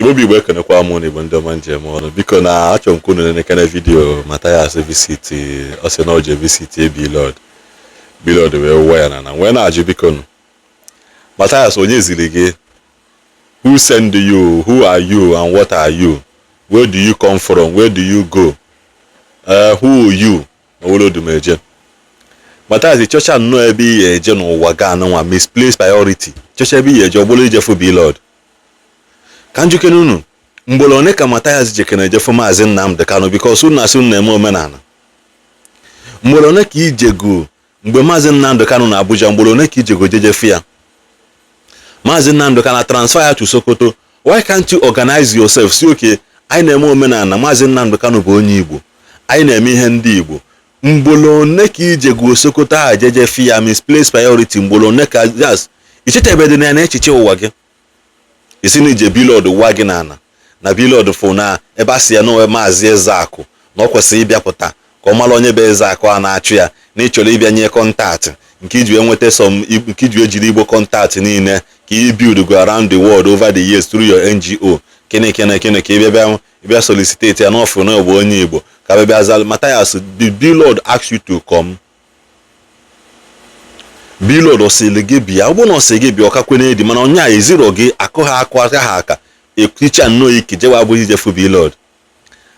Obi we can kwa money bando manje mo because na acho nkunu ne kana video Mathias visit ose na oje visit Blord we where na when aje because Mathias onye zilege who send you, who are you and what are you, where do you come from, where do you go, who are you olodumeje Mathias the church no ebi eje no waga na misplaced priority church ebi eje obolo eje for Blord kanju kenunu mbolo ne ka Mathias jekene je foma azin nam de kanu because una sun na eme omenana mbolo ne ka ijego mgbe mazin nam de kanu na Abuja mbolo ne ka ijego jeje fia mazin nam de kana transfer to Sokoto. Why can't you organize yourself? See okay I na eme omenana mazin nam de kanu bụ onye Igbo I na eme ihe ndị Igbo mbolo ne ka ijego Sokoto a jeje fia misplaced priority mbolo ne ka just ichitebede na echiche ụwa gị isi ni je Blord wagi na Blord fo na ebe asia no Mathias Ezeaku na okwesị ịbịapụta ka ọ mara onye be Ezeaku a na-achụ ya na ịchọrọ ịbịa nye contact nke iji enweta nke iji ejiri Igbo contact niile ka i build go around the world over the years through your NGO kene ka ịbịa solicitate ya n'ofu na ogbo onye Igbo ka bịa azal Mathias the Blord ask you to come Blord osilege bia obo no sege bia okakwene di mana onya eziro gi akọha aka ha aka ekwicha no ike jewa abụghị jefu Blord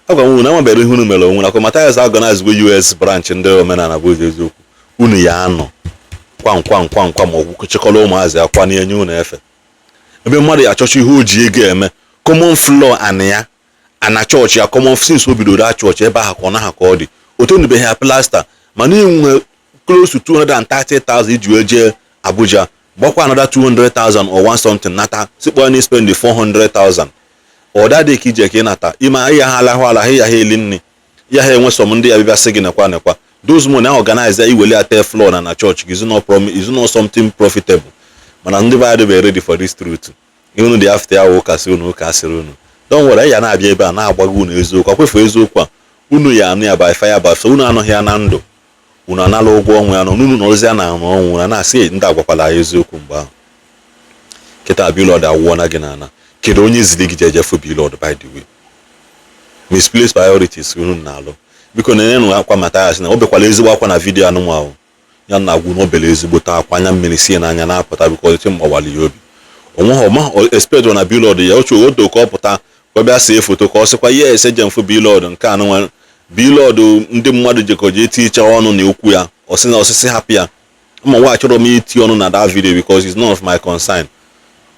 agwa nwu na nwabere ihunu mere onwu na ko Mathias organize go US branch ndị omenala bụ eziokwu unu ya anọ kwa ma ọgwụ chekọla ụmụazị akwa na enye unu efe ebe mmadụ ya chọchị ihe oji ego eme common floor ania ana church ya common since obido da church ebe ha ka ọ na ha ka ọ dị otonube ha plaster mana inwe close to 230,000 iji eje Abuja gbakwa another 200,000 or one something nata sikpo any spend the 400,000 or that day kije ke nata ima ya ha ala ya ha elinni ya ha enwe som ndị ya bịa sị gị nekwa those money organize iwele at floor na church is not something profitable mana ndị ba be ready for this truth unu dị after ya ụka si unu ụka asịrị unu don't worry ya na-abịa ebe a na-agbago unu eziokwu akwefu eziokwu a unu ya anụ ya by fire by so unu anọghị ya na ndụ unu anala ụgwọ ọnwụ ya nọ n'unu n'ozi ya na ọnwụ na asị ndị agwakwala eziokwu mgbe ahụ kịta Blord awụọ na gị na kedu onye ziri gị jeje fụ Blord by the way misplaced priorities unu na-alụ biko na-enye akwa Mathias na obekwala ezigbo akwa na vidiyo anụnwa ahụ ya na agwụ na obele ezigbo ta akwa anya mmiri sie n'anya na-apụta biko eti mgbawali ya obi onweghị ọma expect na Blord ya oche odo ka ọ pụta ka ọ bịa see foto ka ọ sịkwa yes eje mfụ Blord nke anụnwa Blord ndị mmadụ jekọje eticha ọnụ na okwu ya ọsị na osisi hapụ ya ma nwa achọrọ m iti ọnụ na that video because it's none of my concern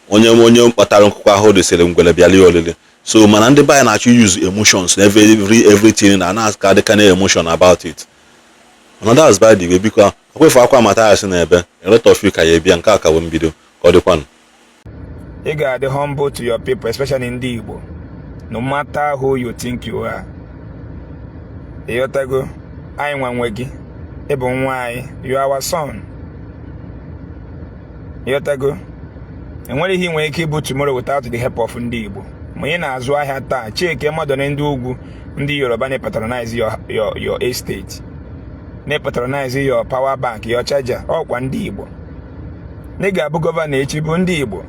onye kpatara nkụkọ ahụ desere ngwele bịala olele so mana ndị baya na-achọ use emotions everything na na-ask ka dịka na emotion about it and that's by the way biko akwefu akwa Mathias na ebe a lot of you ka ya ebia nke aka bụ mbido ka ọ dịkwanụ ị ga-adị humble to your people especially ndị Igbo no matter who you think you are ịghọtago anyị nwanwe gị ịbụ nwa anyị you are our son ịghọtago enwere ihe nwere ike ịbụ tomorrow without the help of ndị Igbo ma ị na-azụ ahịa taa chike mmadụ na ndị ugwu ndị Yoruba na-patronize your estate na-patronize your power bank your charger ọkwa ndị Igbo na ị ga-abụ gọvanọ echi bụ ndị Igbo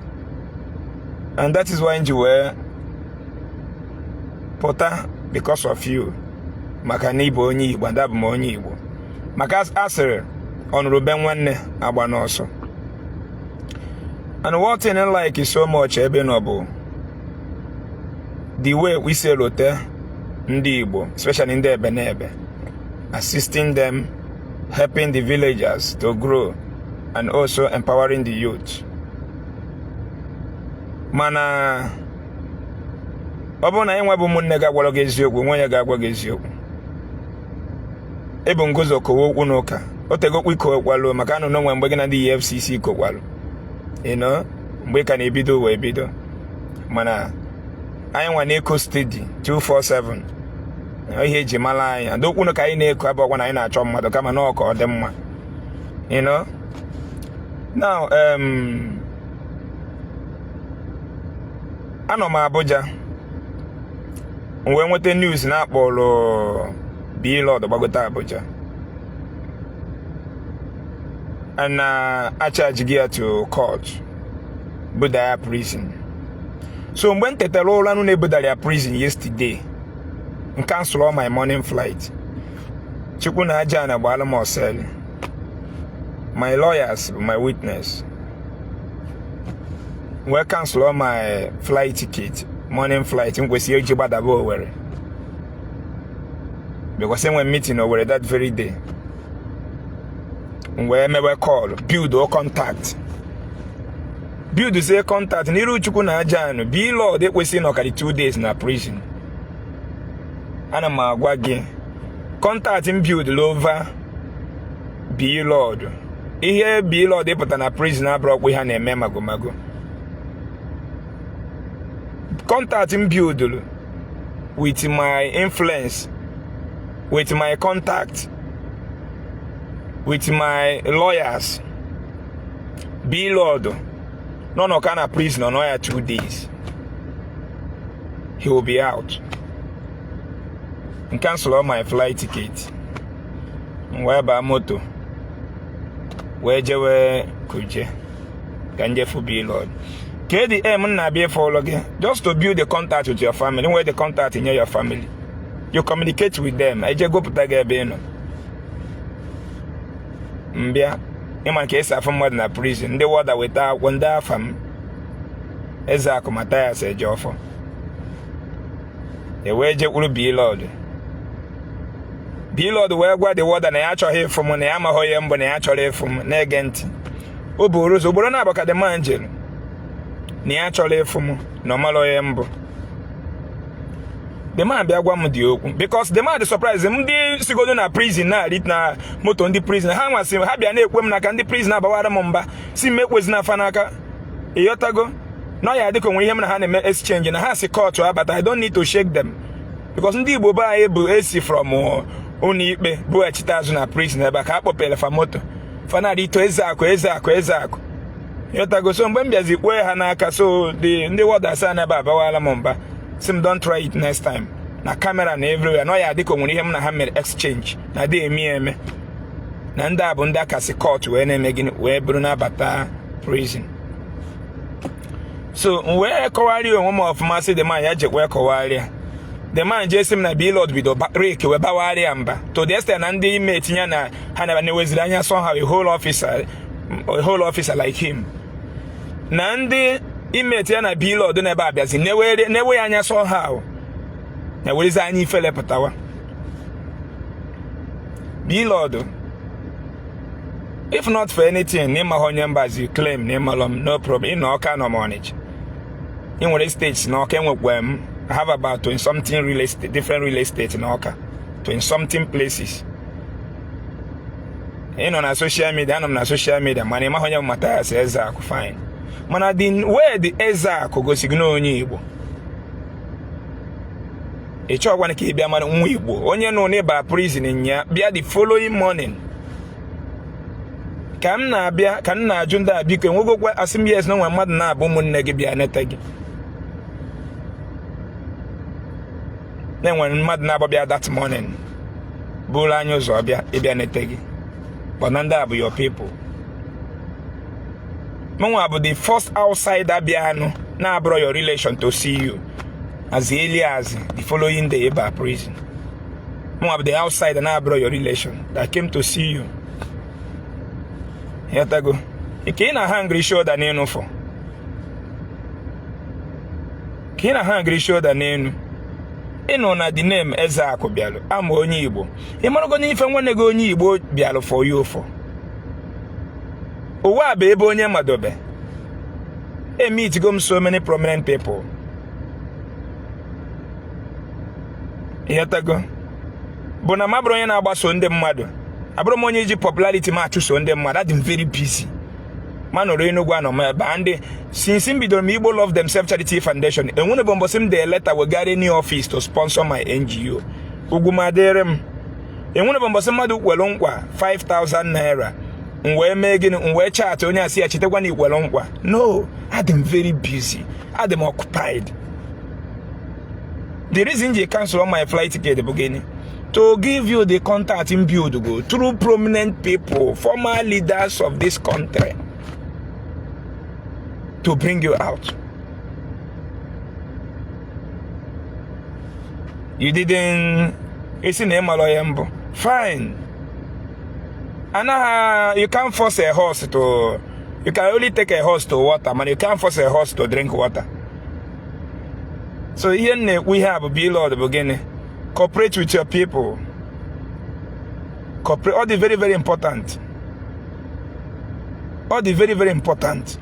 and that is why nji wee pụta because of you maka na ịbụ onye Igbo ndabụ m onye Igbo maka asịrị ọnụrụ be nwanne agba n'ọsọ and what thing I like is so much ebe no bụ the way we say rote ndị Igbo especially ndị ebe na ebe assisting them helping the villagers to grow and also empowering the youth mana ọ bụrụ na anyị nwebụ ụmụnne ga-agwara gị eziokwu nwe onye ga-agwa gị eziokwu ịbụ nguzo kowe okwu n'ụka o tegokwu ikowekwalu maka anụ n'onwe mgbe gị na ndị EFCC kokwalu mgbe ka na-ebido wee bido mana anyị nwa na-eko steady 247 ihe eji mara anyị and okwu ka anyị na-eko abụ ọgwa na anyị na-achọ mmadụ kama na ọka ọ dị mma now anọ m Abuja wee nweta news na akpọrọ Blord gbagota Abuja and I charge gear to court Budaya prison So when Teterola no nebodari prison yesterday, and cancel all my morning flight. Chukuna Ajana Balamo Sel. My lawyers, my witness. Will cancel all my flight ticket, morning flight, and we see you Jibadabo where. Because when meeting over that very day. Where me we call, build or contact. Build say contact. Niru Chukuna Ajano. Be Lord, we see no 2 days in a prison. Anama Gwagi. Contact him build over. Be Lord. Here be Lord, they put on a prisoner brought we han a memago. Contact him build with my influence, with my contact, with my lawyers. Be Lord. No kind of prisoner, no 2 days. He will be out. And cancel all my flight ticket. Where by moto? Where Jewe Kuje? Kanje for be Lord. KDM na be for again. Just to build the contact with your family. Where the contact in your family. You communicate with them. I just go put that beno. Mbia. Iman kesa from more than a prison. The water without one da from Ezeaku Mathias Ejiofor. The way will be Lord. Be Lord, where the water na actually here from when I am a hoyam when I actually from Negent. Oburus, Oburana Baka the Mangel. Ni actually from normal hoyambo. The man be a guamudio because the man is surprised. The go to prison now, it na moto on the prison. How much him happy and women can the prison about Mumba. See, make was na fanaka. Yotago. No, I think when him and exchange and has a court to her, but I don't need to shake them because the Boba able AC from only Boachitaz na prison, back up for moto. Fanadi to Ezeaku. Yotago, so when there's it where Hanaka, so the water son about Mumba. Sim don't try it next time. Na camera na everywhere. No ya diko muni hemu na hammer exchange. Na de emi. Na nda abunda kasi court we na megini we bruna bata prison. So we kowari o mo of ma say the man ya je we kowari. The man just him na be Lord with rake we ba wari amba. To the extent na ndi mate nya na hana na weziranya somehow a whole officer like him. Na ndi imate ya na be Lord na ba biazi newe anya somehow na we za anyi fele patawa be Lord if not for anything name honye you claim name alum no problem in all kind of manage in what states no can work have about 20 something real estate different real estate in Oka 20 something places on social media and on social media money ma honye Mathias Ezeaku fine. Mana din where the Ezeaku go signal onye Igbo. E chọ gwana ka bia mana nwa Igbo. Onye no ne ba prison nya bia the following morning. Ka m na abia ka m na aju nda biko enwegokwa asim yes no nwa mmadụ na abụ ụmụnne gị bia neta gị. Na nwa mmadụ na abịa that morning. Bụrụ anya ụzọ bia neta gị. But nda abụ your people. About the first outsider biano na bro your relation to see you as early as the following day by prison. About the outsider na bro your relation that came to see you. Here to go. You can't hungry shoulder name for. Can't hungry shoulder name. Eno na the name Ezeaku bialo. I'm onye Igbo. Imano go ni ife nwanne go onye Igbo bialo for you for. Owa be ebe onye madobe. Meet go so many prominent people. Yatago. Bona mabro onye na agbaso ndị mmadụ. Abro m onye ji popularity ma chuso ndị mmadụ. I'm very busy. Man ore no gwa no ma ba and since bidoro m Igbo Love Themselves Charity Foundation. Enwune bombo sim the letter we got any office to sponsor my NGO. Ugumaderem. Enwune bombo sim madu kwelonwa 5,000 naira. Nwe chat onye asi achitekwa ni kwelonwa. No, I'm very busy. I'm occupied. The reason they cancel on my flight ticket at the beginning to give you the contact in build go through prominent people, former leaders of this country, to bring you out. you didn't, it's in a fine. And you can't force a horse to, you can only take a horse to water, but you can't force a horse to drink water. So here we have a bill at the beginning. Cooperate with your people. Cooperate, all the very, very important. All the very, very important.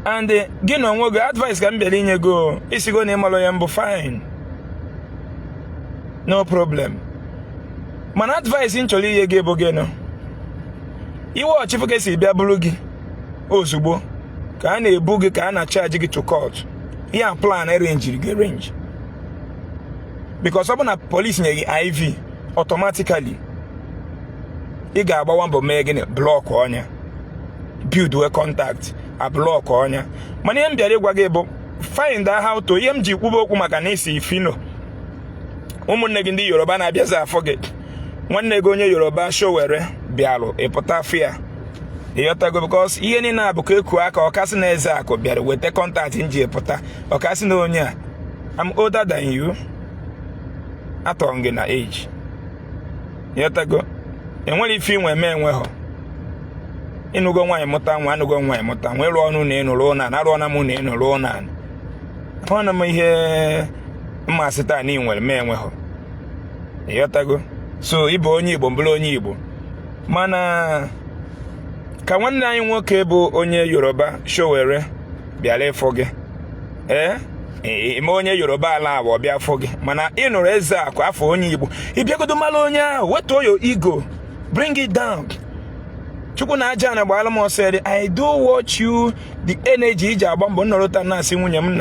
And you know what advice can be in go. Is go name a fine. No problem. Man advice in Choli ye gave again. You watch if you can see Biabulugi. Oh, Subo. Can a boogie can charge you to court? Yeah, plan arrange range. Because someone a police in IV automatically. You got about one but making block on you. Build a contact. A block on ya. Mani mbiyale gwagebo find out how to MG kubo kumakanisi fino. Umunne ndi Yoruba na abia forget. Nwanne go onye Yoruba show were bialo epotafia. Yotago because iye ni na abuko eku aka okasi na Ezeaku bialo wete contact nji epota. Okasi na onye I'm older than you. Atonge na age. Yotago enwere ifi nwe me enwe ho. Inugo nwa emota nwa anugo nwa emota nwe ru onu na enu ru na na ru na mu na enu ru na ona m ihe mmasịta ni nwere me enwe ho yotago so ibo onye Igbo mbulu onye Igbo mana ka nwanne anyị nwoke bụ onye Yoruba showere bịara ifo gị ime onye Yoruba ala abụ bịa afọ gị mana ịnụrụ Ezeaku afọ onye Igbo ịbịagodo mala onye ahụ wetuo your ego bring it down. Chukuna jana Balamo said, I do watch you the energy jabambo norota na simunyam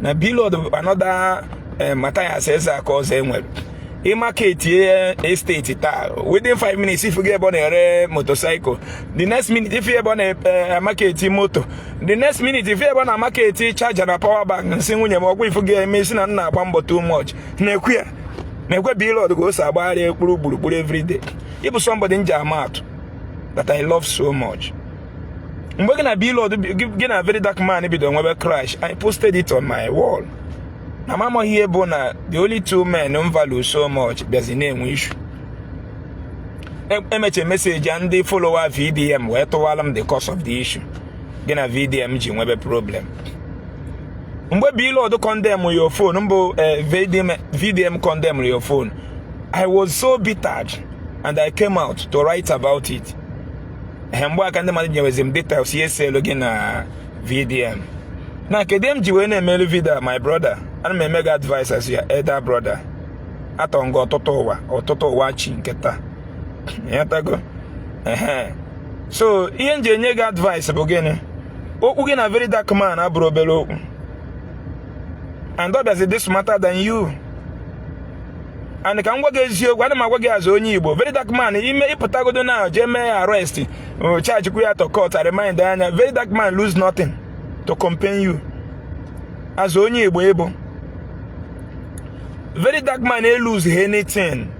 na below another Mathias Ezeaku Ejiofor. He market estate within 5 minutes if you get on a motorcycle. The next minute if you have on a market motor. The next minute if you have on a market charge and a power bank and simunyam or if you get missing and na bambo too much. Nekwe below the goes about every day. If somebody in Jamat that I love so much. I'm going to be Lord, get a very dark man, if you don't ever crash. I posted it on my wall. Now, Mama here, Bona, the only two men don't value so much. There's a name issue. MH message and they follow our VDM, where to tell them the cause of the issue. Get a VDM, Jim, web problem. Be Lord, condemn your phone. VDM condemn your phone. I was so bitter and I came out to write about it. Hembo akande mali nyewezim details yese login na VDM. Na kedem jiwene melu vida my brother. And me mega advice as your elder brother. Atongo totowa or toto watching keta. Yatago. So iye nyega advice bogene. Uge na very dark man abro belo. And others this matter than you. And the can get you, one of my work as only Igbo. Very dark man, he may put a now, Jeme arrest, charge you to court. I remind Diana, very dark man lose nothing to compare you. As only Igbo. Very dark man, he lose anything.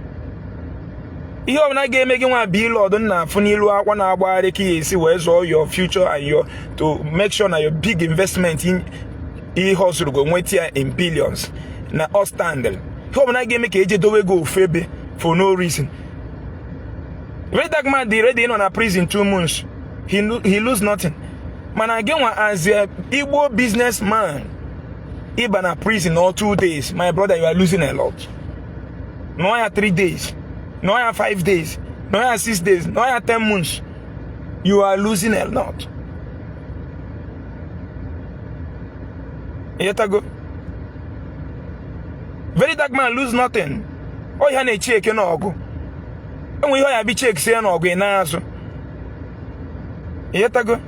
You have not game making one bill or don't have funny look one hour the key, see where's all your future and your to make sure that your big investment in e hustle go wait here in billions. Now, all standard. How many game make AJ do go febe for no reason? Very dark man, they ready in on a prison 2 months. He lose nothing. Man, again, as a Igbo businessman, even a prison or 2 days, my brother, you are losing a lot. No, I have 3 days. No, I have 5 days. No, I have 6 days. No, I have 10 months. You are losing a lot. Yet ago. Very dark man lose nothing. Oh, you have check you know go. And we have be check say no go na so. Yet ago.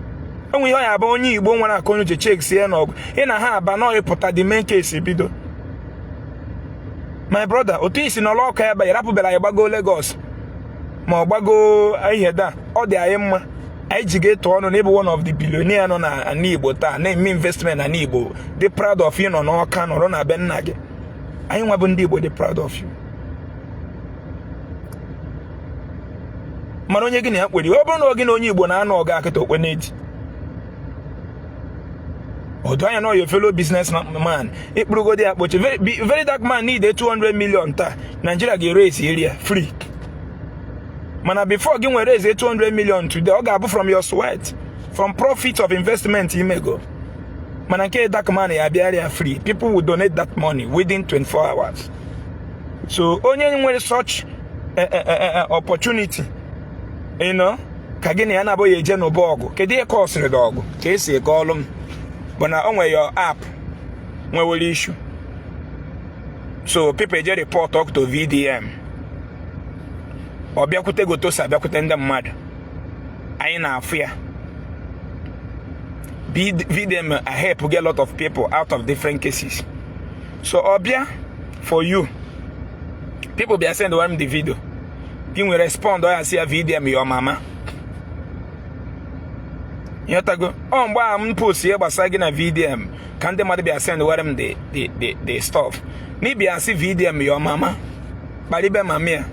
And we have only Igbo wanna come to check say no go. In a ha ba no report the main case bido. My brother, otis in a law care by Rapu Bela Bago Lagos. Ma Bago I hear that. All the IM I get to honor one of the billionaire on a Igbo ta name investment and Igbo. They proud of you on all can or on a benage. I am Igbo, they proud of you. Maronye gini up with you. Open again on Igbo na no ga to when it. Although I know your fellow businessman, it go there, but very dark man need a 200 million. Nigeria get raise area free. Man, before getting raise a 200 million today, I got from your sweat, from profit of investment you may go. Man, I get dark money, I be area free. People will donate that money within 24 hours. So only when such opportunity, you know, kagini anabo ye jeno bogo. Kedi course the dog. Kesi column. But now on your app, when will issue? So people just report talk to VDM. Or be akute go to sabakutenda mad. I na fear. VDM I help get a lot of people out of different cases. So Obia, for you, people be send them the video. You will respond or I see a VDM your mama. You have to go. Oh, why I'm post here but saying a VDM. Can the mother be send them the stuff? Maybe I see VDM your mama. But be mamma.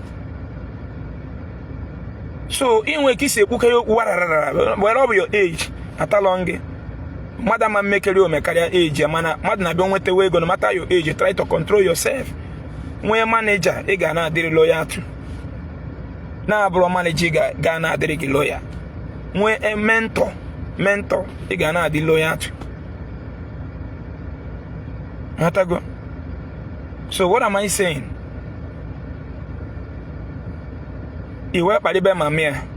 So in we kiss whatever your age at a long. Madam make you make career age, man. Madam don't want to way no matter your age, try to control yourself. When a manager, a Ghana did lawyer too. Now bro manager Ghana did lawyer. When a mentor, a Ghana did lawyer too. Go. So what am I saying? You work by the mamma.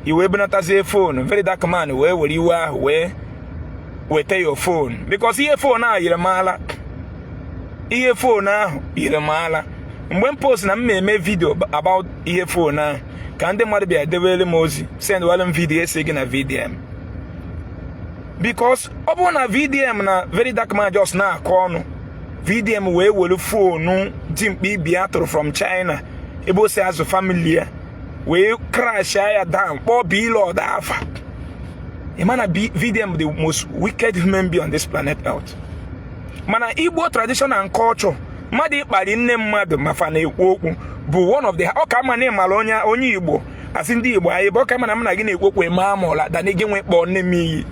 You will be not as a phone, very dark man, where will you are, where take your phone? Because here phone now, you're a mala. Here phone now, you're a mala. When posting a me video about here phone now, can the mother be a devil emoji? Send one video saying a VDM. Because upon a VDM na very dark man just now corner. VDM where will phone no Jim be Beato from China. Ebo say as a family. We crash down or be Lord Alpha. A man be VDM the most wicked human being on this planet Earth. Man, Igbo tradition and culture. Madi by name mad mafane woku. But one of the Okama name Malonia only Igbo. As in the Igbo, I boka man I'm again a woke with Mamola than again went born me.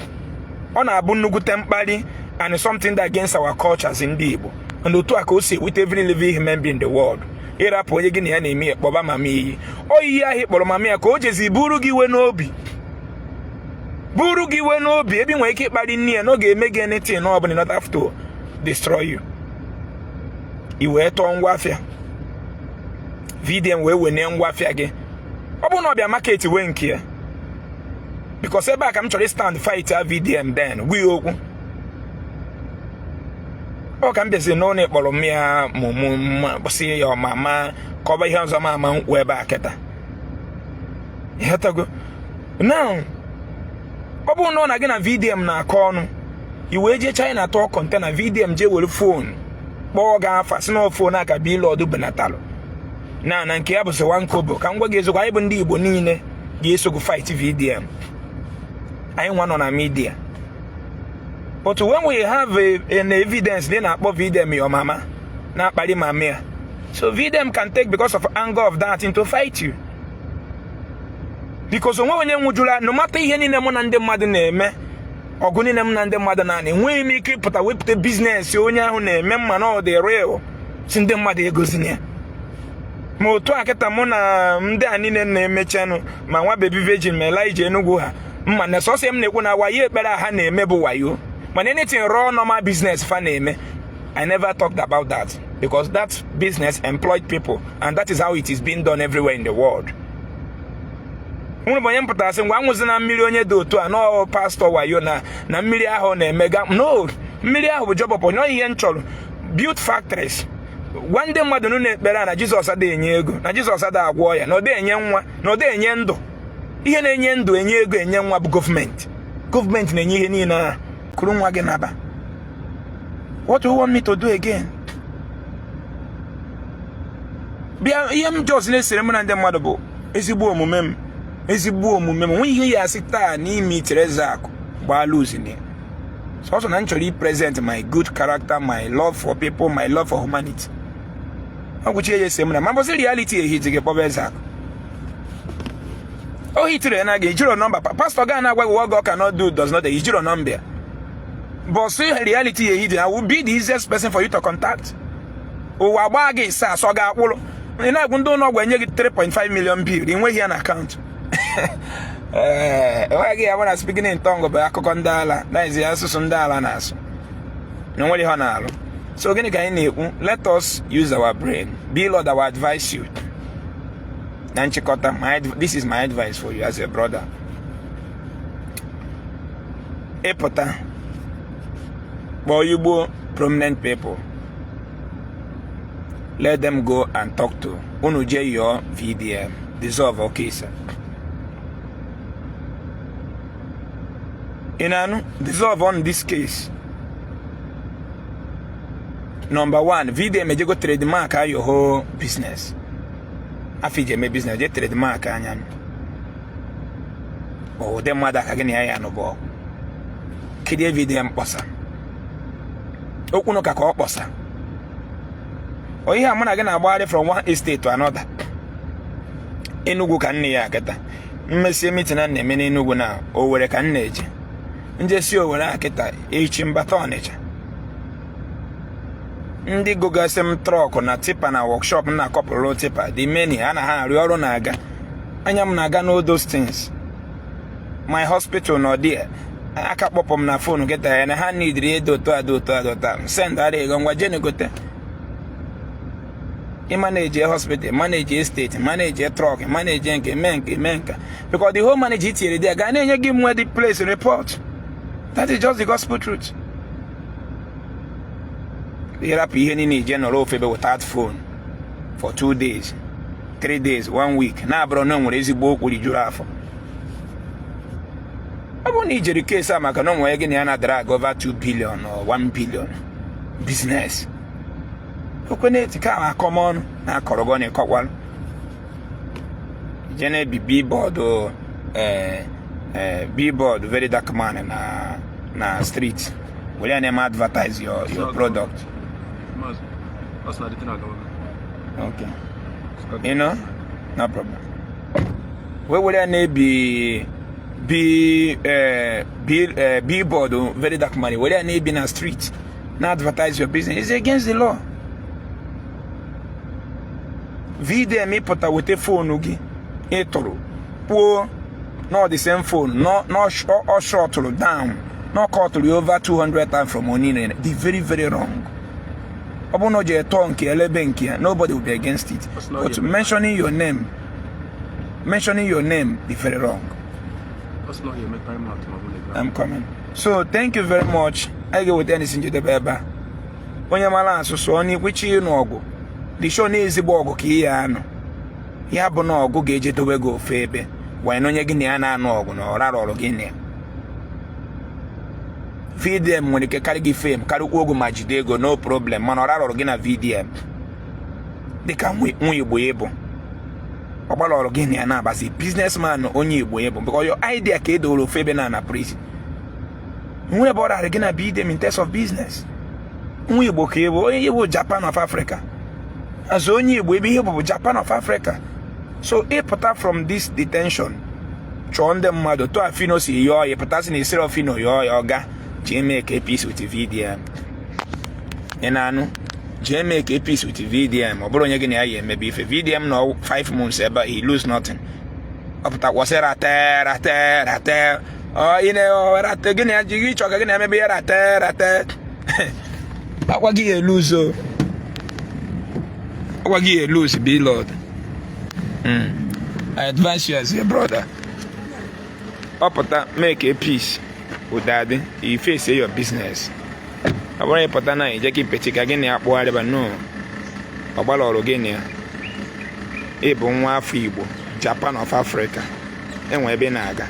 On our Bunugu tempali and something that against our cultures in the Igbo. And the two I could say with every living human being in the world. Era po yegini ya nemi boba mami o iya he kporo mami ka o jezi buru gi we n'obi ebi nwe ike kpari nne no ga eme gi anything no obuni not have to destroy you iwe to ngwafia VDM we ne ngwafia gi obu no bia market we nke because ebe aka m chori stand fight a VDM then we okwu o can be say no ne kporo mia mumu see your mama cover here on mama we back eta you have to go now obu no na gina VDM na call no iwe je China to container VDM je wole phone bo ga afa no phone aka bi Lord benatalo na nke ya bụ se wan kobo ka ngwa ga-ezo kwa ibu ndị Igbo niile ga-eso go fight VDM anyị nwa nọ na media. But when we have an evidence, then I put VDM your mama, not by the mamma. So VDM can take because of anger of that into fight you. Because when you no matter any name and the mother name, or good name and the mother nanny, when you make it put a whip the business, you only remember no the real, since the mother goes in here. Mo to aketa mona mde anine na eme channel ma nwa baby virgin me Elijah enugu ha mma na so se m na-ekwu na waye ekpere ha na eme bụ wayo. When anything raw normal business faneme, I never talked about that because that business employed people and that is how it is being done everywhere in the world. No pastor wayo na mmiri ahụ na emega no mmiri ahụ bụ job up no ihe nchọrọ build factories. One day mmadụ no na-ekpere na Jesus ada enye ego na Jesus ada agwọ ya na ode enye nwa na ode enye ndụ ihe na-enye ndụ enye ego enye nwa bụ government na-enye ihe niile. What do you want me to do again? Just listen and them motherbo. Ezigbo omume when you hear sita ni me Ezeaku ba losing it. So also naturally present my good character, my love for people, my love for humanity. How would you say man? Man, reality hit get Ezeaku. Oh, Oh, he today na get your number. Pastor Ghana what God cannot do does not use your number. But see reality I will be the easiest person for you to contact. Oh, wabagi sa so ga kwolo. Ina gundo no gwa nye 3.5 million bill in we an account. Wagi I wanna speaking in tongue ba akoko ndala. That is asusu ndala na aso. No wali honalo. So gini ka ina let us use our brain. Be Lord, I will advise you. Nanchikota, this is my advice for you as a brother. Epota, Igbo prominent people, let them go and talk to Unuje your VDM, dissolve okay, sir. Inanu, dissolve on this case. Number one, VDM may go trademark your whole business. Afije me business je trademark anya o dem mada ka gani aya no bo kidi VDM kposa okuno ka ka okposa o ihe amana gana agbare from one estate to another. Enugu ka nne ya aketa mmesi meeting na eme n'Enugu na Owerri ka nne eje nje si Owerri aketa echi mbata Ọnịcha ndị gogasem truck na tipa na workshop na couple tipa the many ana ha ari ọrụ na aga anya m na aga no those things. My hospital no there aka kpọpụm na phone geta ya na ha need adota send are ego ngwa jene gote I manage a hospital, manage a state, manage a truck, manage a menka. Because the whole manage it here, they are going to give me the place and report. That is just the gospel truth. Here up here in general favor without phone for 2 days, 3 days, 1 week. Now, bro, no more easy book with the giraffe. I won't need your case. I'm not going to drag over 2 billion or 1 billion business. Okuneti ka come on na korogone kokwal jene bi board o billboard very dark man na street will you name advertise your product. Okay, you know, no problem. Where will you name billboard o very dark money will you name be na street na advertise your business? It's against the law. Video me put with a phone ugi etoro poor not the same phone no short down no call to over 200 times from money. The very wrong. Obono je tonki elebenki, nobody will be against it. But mentioning your name the very wrong. I'm coming. So thank you very much. I go with anything to the beba. When you malan so only which you know. The show is bogo kiano. Yabono go gauge to go febe. Why no Guineana no or Guinea. Feed them when they carry fame, carry ogo majidego, no problem, manora or Guinea VDM. They come with able. About or Guinea now, but businessman only able because your idea kedo febe na prison. Who about are gonna be them in terms of business? We book you Japan of Africa. As only we be here Japan of Africa. So a put from this detention. Chon them mother to a fino see your potassium is zero fino your ga make a peace with the VDM. And I know make a peace with the VDM or Bologna maybe if a VDM no 5 months but he lose nothing. Up that was a there. Oh, you know, at again, you talk again, maybe at there. But what you lose? What you lose, be Lord. I advise you as a brother. Make a peace with daddy. You face your business. I want to put on a Jackie Petic again. Whatever, no. About all again. Igbo, Igbo, Japan of Africa. And we be naga.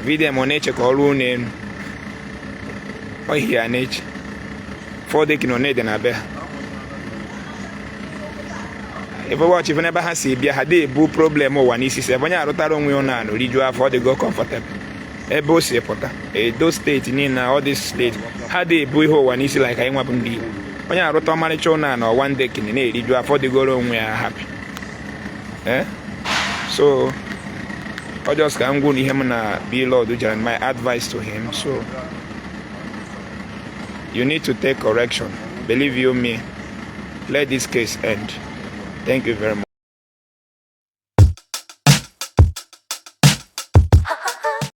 Video on nature call name. Why here nature? 4 days no need na be. If you watch, if you never has a boo problem or one is when you are rotary on you have for the go comfortable. A boss reporter, a those state in all this state had a boy who one is like I want to be. When you are rotary or 1 day in a you have for the go on we are happy. So Or just I'm going to him na Blord and my advice to him. So you need to take correction. Believe you me, let this case end. Thank you very much.